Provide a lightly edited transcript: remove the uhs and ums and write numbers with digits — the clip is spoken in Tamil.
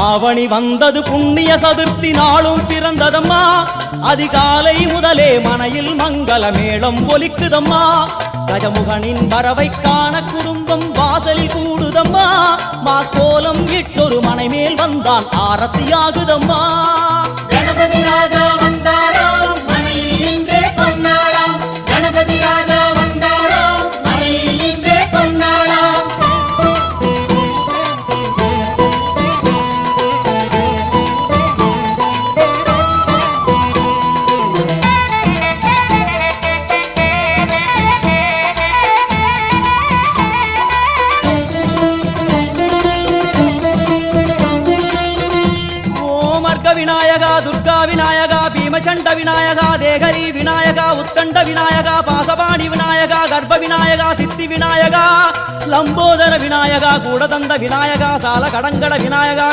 ஆவணி வந்தது புண்ணிய சதுர்த்தி நாளும் பிறந்ததம்மா அதிகாலை முதலே மனையில் மங்கள மேளம் ஒலிக்குதம்மா கஜமுகனின் வரவை காண குடும்பம் வாசலில் கூடுதம்மா மா கோலம் இட்டொரு மனை மேல் வந்தான் ஆரத்தியாகுதம்மா கணபதி ராஜா வந்தாராம் மனையில் நின்றே பொன்னாளாம் கணபதி ராஜா வந்தாராம் மனையில் நின்றே பொன்னாளாம் விநாயகா துர்கா விநாயகா பீமச்சண்ட விநாயகா தேகரி விநாயகா உத்தண்ட விநாயகா பாசபாணி விநாயகா கர்ப்ப விநாயகா சித்தி விநாயகா லம்போதர விநாயகா கூடதந்த விநாயகா சால கடங்கட விநாயகா